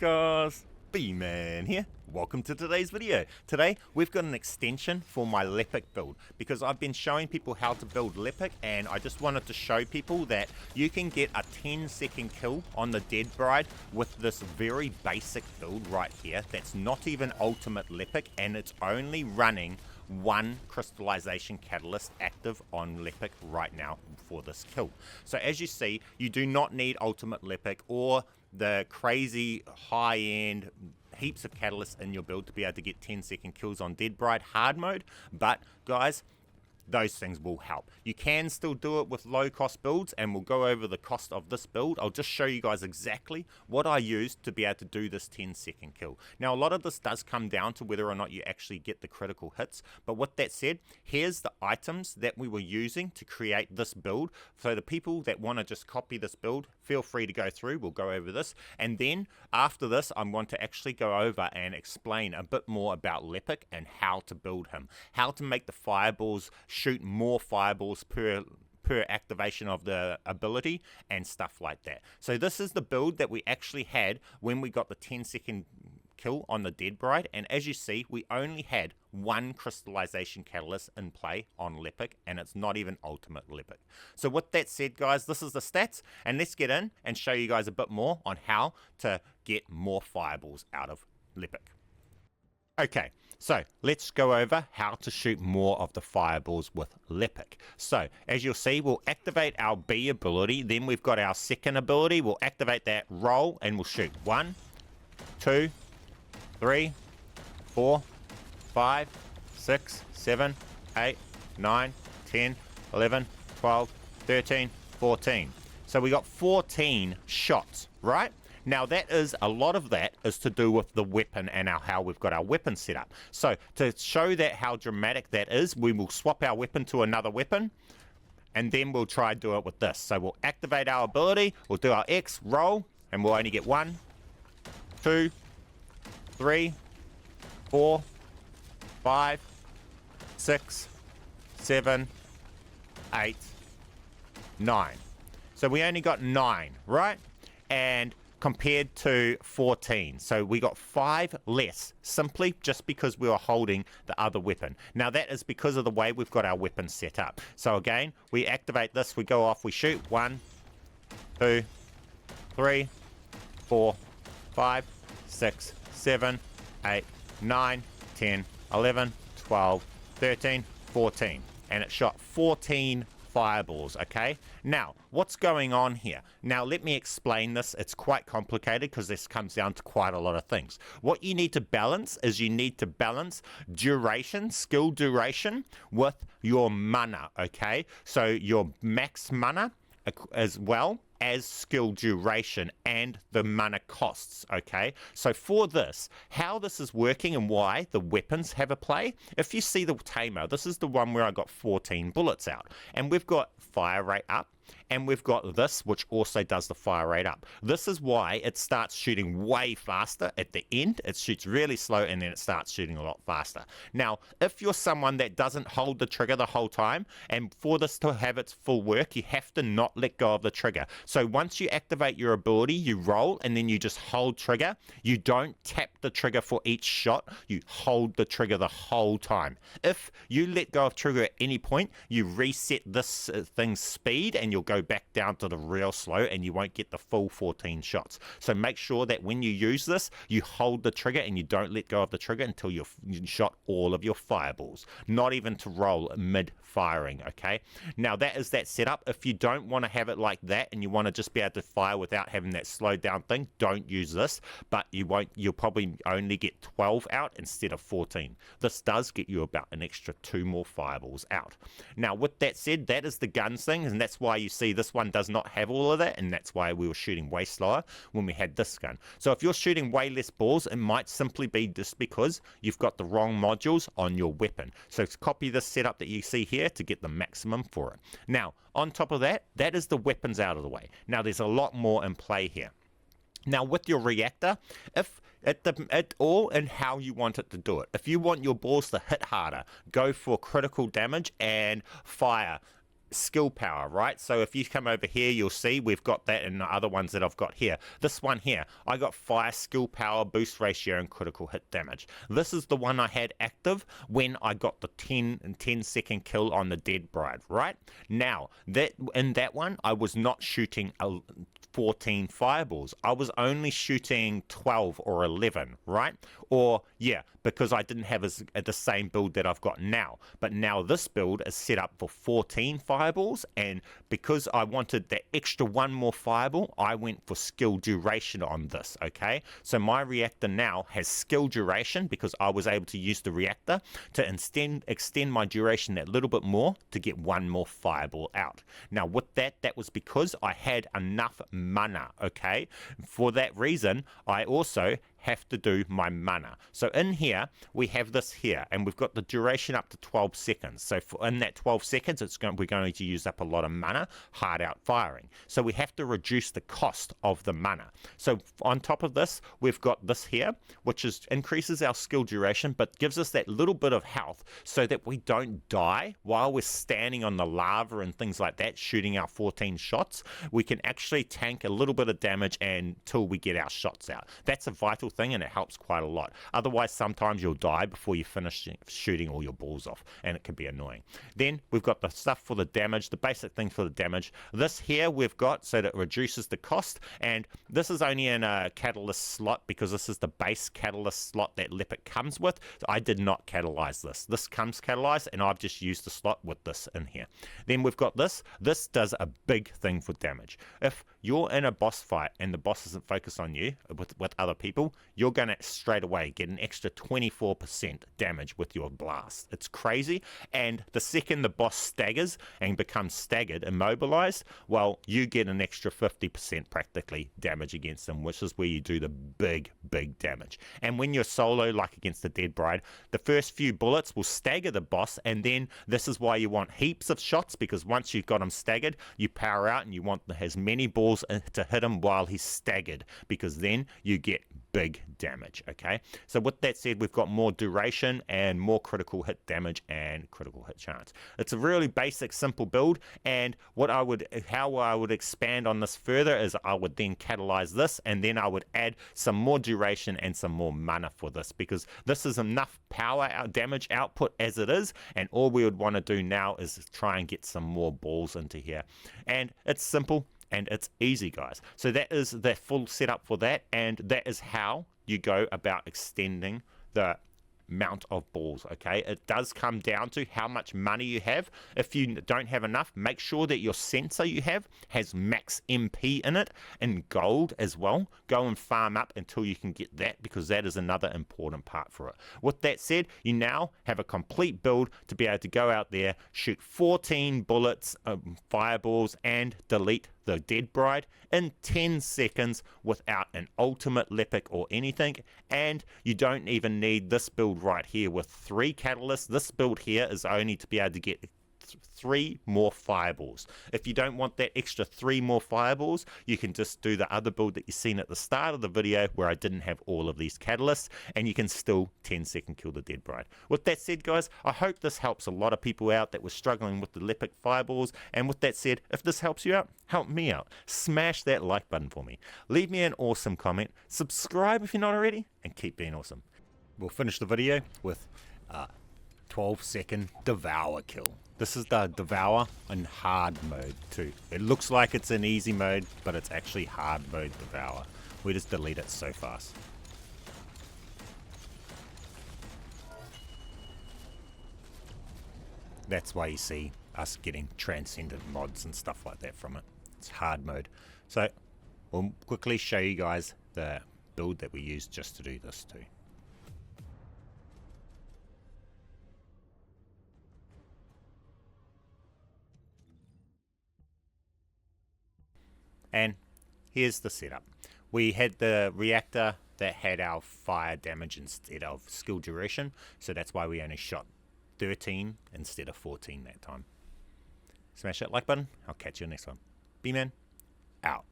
guys, bman here. Welcome to today's video. Today we've got an extension for my Lepic build because I've been showing people how to build Lepic, and I just wanted to show people that you can get a 10-second kill on the dead bride with this very basic build right here that's not even ultimate Lepic, and it's only running one crystallization catalyst active on Lepic right now for this kill. So as you see, you do not need ultimate Lepic or the crazy high-end heaps of catalysts in your build to be able to get 10-second kills on dead bride hard mode, but guys, those things will help. You can still do it with low cost builds, and we'll go over the cost of this build. I'll just show you guys exactly what I used to be able to do this 10-second kill. Now a lot of this does come down to whether or not you actually get the critical hits, but with that said, here's the items that we were using to create this build. So the people that want to just copy this build, feel free to go through. We'll go over this, and then after this I'm going to actually go over and explain a bit more about Lepic and how to build him, how to make the fireballs shoot more fireballs per activation of the ability and stuff like that. So this is the build that we actually had when we got the 10-second kill on the dead bride, and as you see, we only had one crystallization catalyst in play on Lepic, and it's not even ultimate Lepic. So with that said, guys, this is the stats, and let's get in and show you guys a bit more on how to get more fireballs out of Lepic. Okay, so let's go over how to shoot more of the fireballs with Lepic. So as you'll see, we'll activate our B ability, then we've got our second ability. We'll activate that roll and we'll shoot 1, 2, 3, 4, 5, 6, 7, 8, 9, 10, 11, 12, 13, 14. So we got 14 shots, right? Now that is, a lot of that is to do with the weapon and how we've got our weapon set up. So to show that how dramatic that is, we will swap our weapon to another weapon, and then we'll try and do it with this. So we'll activate our ability, we'll do our X, roll, and we'll only get 1, 2, 3, 4, 5, 6, 7, 8, 9. So we only got 9, right? And compared to 14. So we got 5 less, simply just because we were holding the other weapon. Now that is because of the way we've got our weapon set up. So again, we activate this, we go off, we shoot 1, 2, 3, 4, 5, 6, 7, 8, 9, 10, 11, 12, 13, 14. And it shot 14 fireballs, okay? Now, what's going on here? Now, let me explain this. It's quite complicated because this comes down to quite a lot of things. What you need to balance is you need to balance duration, skill duration, with your mana, okay? So your max mana as well as skill duration and the mana costs, okay? So for this, how this is working and why the weapons have a play, if you see the Tamer, this is the one where I got 14 bullets out, and we've got fire rate up, and we've got this, which also does the fire rate up. This is why it starts shooting way faster at the end. It shoots really slow, and then it starts shooting a lot faster. Now, if you're someone that doesn't hold the trigger the whole time, and for this to have its full work, you have to not let go of the trigger. So once you activate your ability, you roll, and then you just hold trigger. You don't tap the trigger for each shot. You hold the trigger the whole time. If you let go of trigger at any point, you reset this thing's speed, and you'll go back down to the real slow, and you won't get the full 14 shots. So make sure that when you use this, you hold the trigger and you don't let go of the trigger until you've shot all of your fireballs, not even to roll mid firing, okay? Now that is that setup. If you don't want to have it like that and you want to just be able to fire without having that slowed down thing, don't use this, but you'll probably only get 12 out instead of 14. This does get you about an extra 2 more fireballs out. Now with that said, that is the guns thing, and that's why you see this one does not have all of that, and that's why we were shooting way slower when we had this gun. So if you're shooting way less balls, it might simply be just because you've got the wrong modules on your weapon. So copy this setup that you see here to get the maximum for it. Now on top of that, that is the weapons out of the way. Now there's a lot more in play here. Now with your reactor, if it all in how you want it to do it. If you want your balls to hit harder, go for critical damage and fire skill power, right? So if you come over here, you'll see we've got that in the other ones that I've got here. This one here, I got fire, skill power, boost ratio, and critical hit damage. This is the one I had active when I got the 10-second kill on the Dead Bride, right? Now, in that one, I was not shooting 14 fireballs. I was only shooting 12 or 11, right? Or, yeah, because I didn't have the same build that I've got now. But now this build is set up for 14 fireballs, and because I wanted that extra one more fireball, I went for skill duration on this, okay? So my reactor now has skill duration because I was able to use the reactor to extend my duration that little bit more to get one more fireball out. Now with that was because I had enough mana, okay? For that reason, I also have to do my mana. So in here, we have this here, and we've got the duration up to 12 seconds. So in that 12 seconds, we're going to use up a lot of mana, hard out firing. So we have to reduce the cost of the mana. So on top of this, we've got this here, which increases our skill duration, but gives us that little bit of health so that we don't die while we're standing on the lava and things like that, shooting our 14 shots. We can actually tank a little bit of damage until we get our shots out. That's a vital thing, and it helps quite a lot. Otherwise, sometimes you'll die before you finish shooting all your balls off, and it can be annoying. Then we've got the stuff for the damage, the basic thing for the damage. This here we've got so that it reduces the cost, and this is only in a catalyst slot because this is the base catalyst slot that Lepic comes with. So I did not catalyze this. This comes catalyzed, and I've just used the slot with this in here. Then we've got this. This does a big thing for damage. If you're in a boss fight and the boss isn't focused on you with other people, you're going to straight away get an extra 24% damage with your blast. It's crazy. And the second the boss staggers and becomes staggered, immobilized, well, you get an extra 50% practically damage against them, which is where you do the big damage. And when you're solo, like against the Dead Bride, the first few bullets will stagger the boss, and then this is why you want heaps of shots, because once you've got him staggered, you power out and you want as many balls to hit him while he's staggered, because then you get big damage. Okay, so with that said, we've got more duration and more critical hit damage and critical hit chance. It's a really basic, simple build, and how I would expand on this further is I would then catalyze this, and then I would add some more duration and some more mana for this, because this is enough power damage output as it is, and all we would want to do now is try and get some more balls into here. And it's simple and it's easy, guys. So that is the full setup for that, and that is how you go about extending the amount of balls. Okay, it does come down to how much money you have. If you don't have enough, make sure that your sensor you have has max MP in it, and gold as well. Go and farm up until you can get that, because that is another important part for it. With that said, you now have a complete build to be able to go out there, shoot 14 bullets, fireballs, and delete the Dead Bride in 10 seconds without an ultimate Lepic or anything. And you don't even need this build right here with 3 catalysts. This build here is only to be able to get 3 more fireballs. If you don't want that extra 3 more fireballs, you can just do the other build that you've seen at the start of the video where I didn't have all of these catalysts, and you can still 10-second kill the Dead Bride. With that said, guys, I hope this helps a lot of people out that were struggling with the Lepic fireballs. And with that said, if this helps you out, help me out. Smash that like button for me. Leave me an awesome comment. Subscribe if you're not already, and keep being awesome. We'll finish the video with 12-second Devour kill. This is the Devour in hard mode too. It looks like it's in easy mode, but it's actually hard mode Devour. We just delete it so fast. That's why you see us getting Transcendant mods and stuff like that from it. It's hard mode. So we'll quickly show you guys the build that we use just to do this too. And here's the setup. We had the reactor that had our fire damage instead of skill duration, so that's why we only shot 13 instead of 14 that time. Smash that like button. I'll catch you next one. bman out.